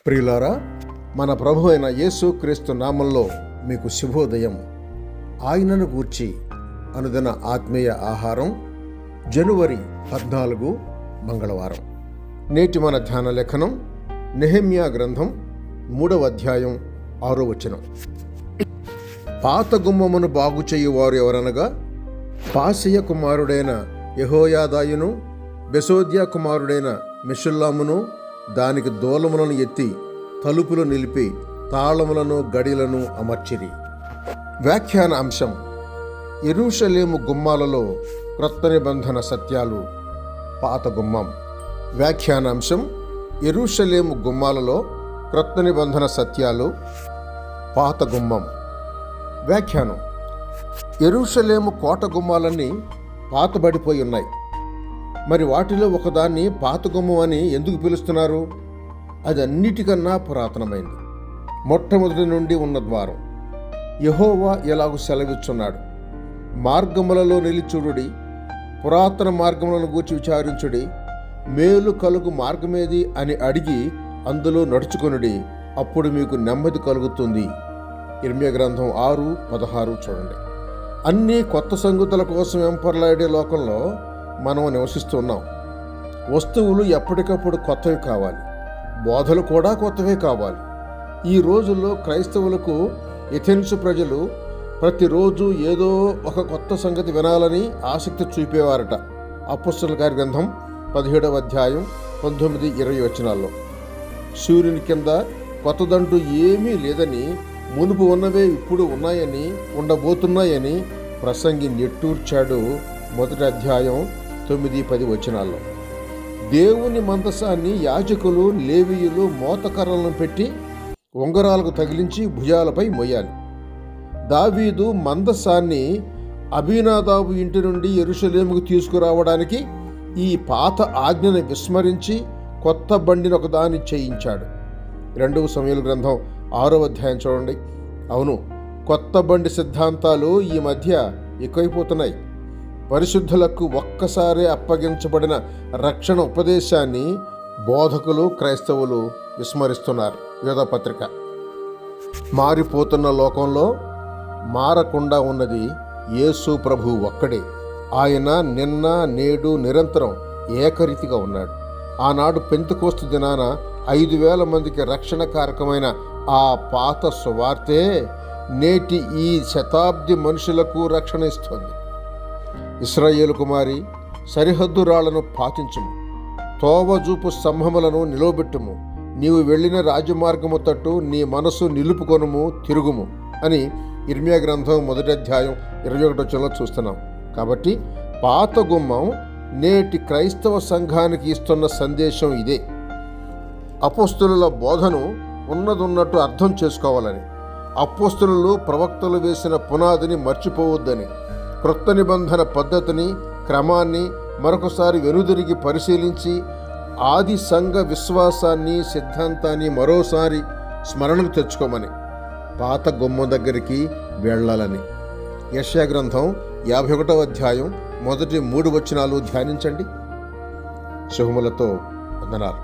ప్రియులారా, మన ప్రభు అయిన యేసు క్రీస్తు నామంలో మీకు శుభోదయం. ఆయనను గూర్చి అనుదిన ఆత్మీయ ఆహారం, జనవరి 14 మంగళవారం. నేటి మన ధ్యాన లేఖనం నెహెమ్యా గ్రంథం 3వ అధ్యాయం 6వ వచనం. పాత గుమ్మమును బాగు చేయువారు ఎవరనగా పాసెయ కుమారుడైన యెహోయాదాయును బెసోద్యా కుమారుడైన మెషుల్లామును దానికి దూలములను ఎత్తి తలుపులు నిలిపి తాళములను గడిలను అమర్చిరి. వ్యాఖ్యాన అంశం: యెరూషలేము గుమ్మాలలో క్రొత్త నిబంధన సత్యాలు, పాత గుమ్మం. వ్యాఖ్యాన అంశం: యెరూషలేము గుమ్మాలలో క్రొత్త నిబంధన సత్యాలు, పాత గుమ్మం. వ్యాఖ్యానం: యెరూషలేము కోట గుమ్మాలన్నీ పాతబడిపోయి ఉన్నాయి. మరి వాటిలో ఒకదాన్ని పాత గుమ్మం అని ఎందుకు పిలుస్తున్నారు? అది అన్నిటికన్నా పురాతనమైంది, మొట్టమొదటి నుండి ఉన్న ద్వారం. యెహోవా ఎలాగూ సెలవిచ్చున్నాడు: మార్గములలో నిలిచుడి, పురాతన మార్గములను గూర్చి విచారించుడి, మేలు కలుగు మార్గమేది అని అడిగి అందులో నడుచుకొనుడి, అప్పుడు మీకు నెమ్మది కలుగుతుంది. ఇర్మియా గ్రంథం 6:16 చూడండి. అన్ని కొత్త సంగతుల కోసం వెంపర్లాడే లోకంలో మనం నివసిస్తున్నాం. వస్తువులు ఎప్పటికప్పుడు కొత్తవి కావాలి, బోధలు కూడా కొత్తవే కావాలి. ఈ రోజుల్లో క్రైస్తవులకు ఎథెన్సు ప్రజలు ప్రతిరోజు ఏదో ఒక కొత్త సంగతి వినాలని ఆసక్తి చూపేవారట. అపొస్తలుల కార్య గ్రంథం 17వ అధ్యాయం 19-20 వచనాల్లో. సూర్యుని కింద కొత్తదంటూ ఏమీ లేదని, మునుపు ఉన్నవే ఇప్పుడు ఉన్నాయని, ఉండబోతున్నాయని ప్రసంగి నిట్టూర్చాడు. 1వ అధ్యాయం 9-10 వచనాల్లో. దేవుని మందసాన్ని యాజకులు, లేవీయులు మోతకర్రలను పెట్టి ఉంగరాలకు తగిలించి భుజాలపై మోయాలి. దావీదు మందసాన్ని అబీనాదాబు ఇంటి నుండి యెరూషలేముకు తీసుకురావడానికి ఈ పాత ఆజ్ఞను విస్మరించి కొత్త బండిని ఒకదాన్ని చేయించాడు. 2వ సమూయేలు గ్రంథం 6వ అధ్యాయం చూడండి. అవును, కొత్త బండి సిద్ధాంతాలు ఈ మధ్య ఎక్కువైపోతున్నాయి. పరిశుద్ధులకు ఒక్కసారి అప్పగించబడిన రక్షణ ఉపదేశాన్ని బోధకులు, క్రైస్తవులు విస్మరిస్తున్నారు. యోధపత్రిక. మారిపోతున్న లోకంలో మారకుండా ఉన్నది యేసు ప్రభు ఒక్కడే. ఆయన నిన్న, నేడు, నిరంతరం ఏకరీతిగా ఉన్నాడు. ఆనాడు పెంతెకోస్తు దినాన 5,000 మందికి రక్షణ కారకమైన ఆ పాత సువార్తే నేటి ఈ శతాబ్ది మనుషులకు రక్షణ ఇస్తుంది. ఇశ్రాయేలు కుమారి, సరిహద్దు రాళ్లను పాటించుము, తోవజూపు స్తంభములను నిలవబెట్టుము, నీవు వెళ్ళిన రాజమార్గము తట్టు నీ మనసు నిలుపుకొనుము, తిరుగుము అని ఇర్మియా గ్రంథం 1వ అధ్యాయం 21వ వచనంలో చూస్తున్నాం. కాబట్టి పాత గుమ్మం నేటి క్రైస్తవ సంఘానికి ఇస్తున్న సందేశం ఇదే. అపోస్తలుల బోధను ఉన్నదున్నట్టు అర్థం చేసుకోవాలని, అపోస్తలులు, ప్రవక్తలు వేసిన పునాదిని మర్చిపోవద్దని, క్రొత్త నిబంధన పద్ధతిని, క్రమాన్ని మరొకసారి వెనుదిరిగి పరిశీలించి ఆది సంఘ విశ్వాసాన్ని, సిద్ధాంతాన్ని మరోసారి స్మరణకు తెచ్చుకోమని, పాత గుమ్మం దగ్గరికి వెళ్ళాలని. యెషయా గ్రంథం 51వ అధ్యాయం మొదటి 3 వచనాలు ధ్యానించండి. శుభములతో వందనాలు.